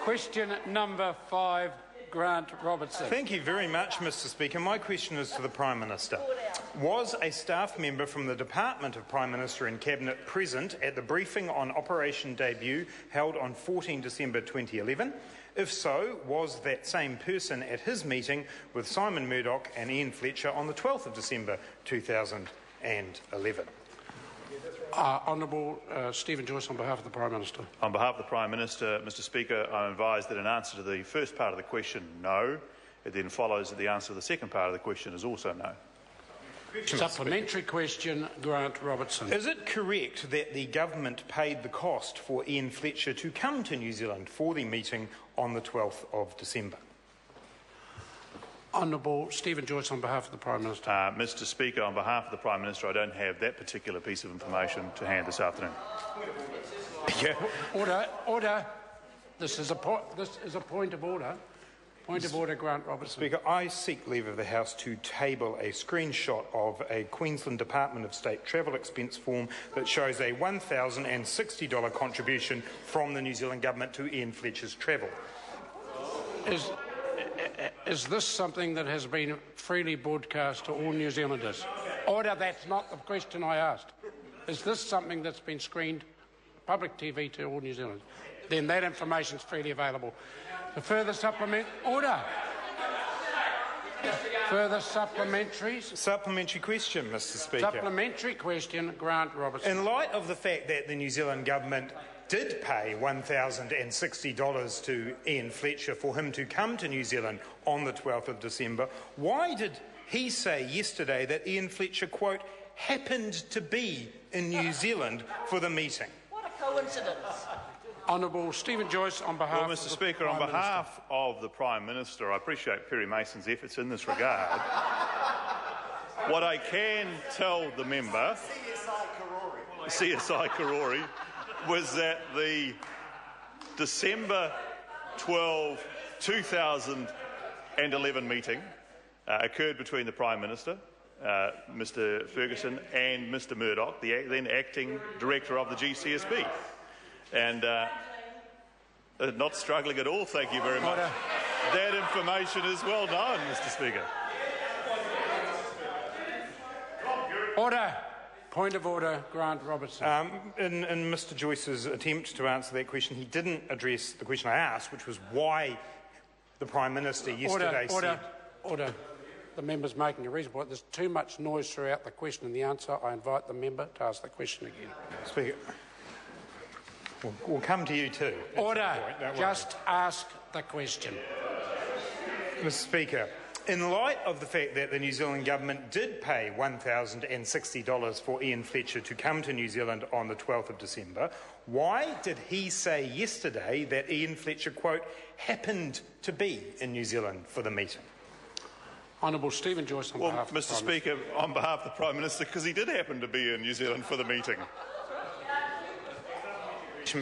Question number 5, Grant Robertson. Thank you very much, Mr Speaker. My question is to the Prime Minister. Was a staff member from the Department of Prime Minister and Cabinet present at the briefing on Operation Debut held on 14 December 2011? If so, was that same person at his meeting with Simon Murdoch and Ian Fletcher on the 12th of December 2011? Honourable Stephen Joyce, on behalf of the Prime Minister. On behalf of the Prime Minister, Mr Speaker, I am advised that in answer to the first part of the question, no. It then follows that the answer to the second part of the question is also no. Supplementary question, Grant Robertson. Is it correct that the government paid the cost for Ian Fletcher to come to New Zealand for the meeting on the 12th of December? Honourable Stephen Joyce, on behalf of the Prime Minister. Mr Speaker, on behalf of the Prime Minister, I don't have that particular piece of information to hand this afternoon. Order. This is a point of order. Point of order, Grant Robertson. Speaker, I seek leave of the House to table a screenshot of a Queensland Department of State travel expense form that shows a $1,060 contribution from the New Zealand Government to Ian Fletcher's travel. Is this something that has been freely broadcast to all New Zealanders? Order, that's not the question I asked. Is this something that's been screened public TV to all New Zealanders? Then that information is freely available. The further order. Further supplementaries? Supplementary question, Mr Speaker. Supplementary question, Grant Robertson. In light of the fact that the New Zealand Government did pay $1,060 to Ian Fletcher for him to come to New Zealand on the 12th of December, why did he say yesterday that Ian Fletcher, quote, happened to be in New Zealand for the meeting? What a coincidence. Honourable Stephen Joyce, on behalf of Mr Speaker, on behalf of the Prime Minister, I appreciate Perry Mason's efforts in this regard. What I can tell the member, CSI Karori, was that the December 12, 2011 meeting occurred between the Prime Minister, Mr Ferguson, and Mr Murdoch, the then acting director of the GCSB. And not struggling at all, thank you very much. Order. That information is well known, Mr Speaker. Order. Point of order, Grant Robertson. In Mr Joyce's attempt to answer that question, he didn't address the question I asked, which was why the Prime Minister yesterday said... Order. The member's making a reasonable point. There's too much noise throughout the question and the answer. I invite the member to ask the question again. Speaker, we'll come to you too. Order. Just ask the question. Mr Speaker, in light of the fact that the New Zealand Government did pay $1,060 for Ian Fletcher to come to New Zealand on the 12th of December, why did he say yesterday that Ian Fletcher, quote, happened to be in New Zealand for the meeting? Honourable Stephen Joyce, on behalf of the Mr Speaker, on behalf of the Prime Minister, because he did happen to be in New Zealand for the meeting.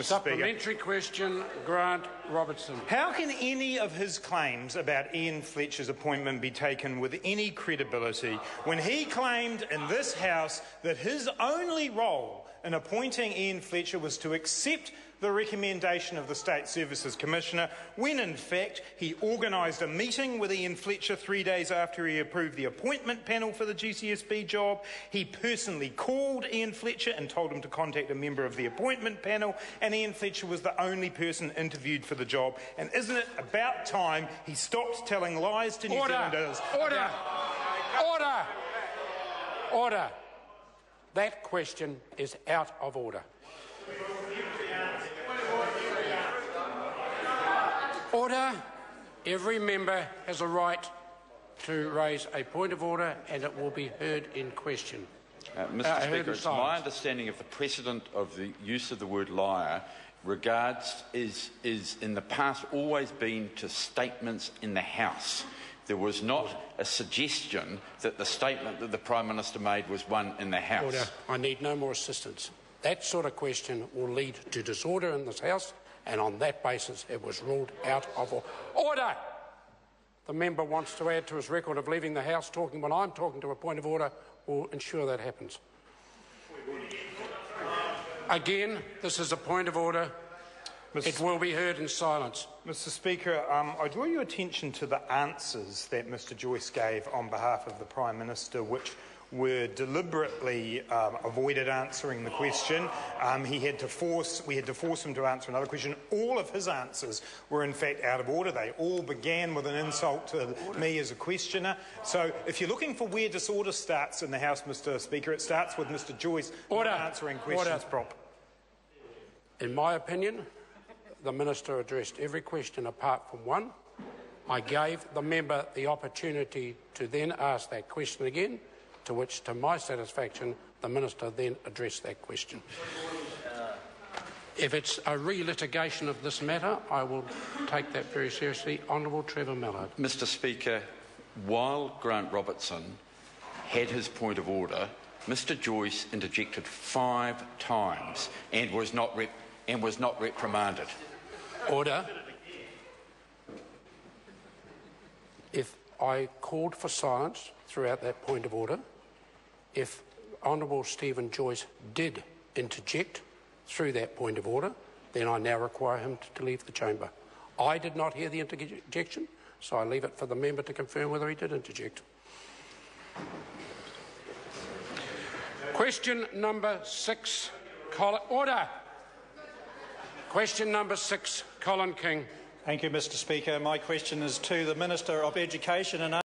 Supplementary question, Grant Robertson. How can any of his claims about Ian Fletcher's appointment be taken with any credibility when he claimed in this House that his only role in appointing Ian Fletcher was to accept the recommendation of the State Services Commissioner, when in fact he organised a meeting with Ian Fletcher 3 days after he approved the appointment panel for the GCSB job? He personally called Ian Fletcher and told him to contact a member of the appointment panel, and Ian Fletcher was the only person interviewed for the job. And isn't it about time he stopped telling lies to New Zealanders? Order. That question is out of order. Order. Every member has a right to raise a point of order, and it will be heard in question. Mr Speaker, it's my understanding of the precedent of the use of the word liar is in the past always been to statements in the House. There was not a suggestion that the statement that the Prime Minister made was one in the House. Order. I need no more assistance. That sort of question will lead to disorder in this House, and on that basis it was ruled out of order. The member wants to add to his record of leaving the House talking when I'm talking to a point of order. Will ensure that happens. Again, this is a point of order. It will be heard in silence. Mr Speaker, I draw your attention to the answers that Mr Joyce gave on behalf of the Prime Minister, which were deliberately avoided answering the question. We had to force him to answer another question. All of his answers were in fact out of order. They all began with an insult to me as a questioner. So if you're looking for where disorder starts in the House, Mr Speaker, it starts with Mr Joyce not answering questions properly. In my opinion, the Minister addressed every question apart from one. I gave the member the opportunity to then ask that question again, to which, to my satisfaction, the Minister then addressed that question. If it's a re-litigation of this matter, I will take that very seriously. Honourable Trevor Mallard. Mr Speaker, while Grant Robertson had his point of order, Mr Joyce interjected 5 times and was not reprimanded. Order. If I called for silence throughout that point of order, if Honourable Stephen Joyce did interject through that point of order, then I now require him to leave the chamber. I did not hear the interjection, so I leave it for the member to confirm whether he did interject. Question number 6. Order. Question number 6, Colin King. Thank you, Mr Speaker. My question is to the Minister of Education and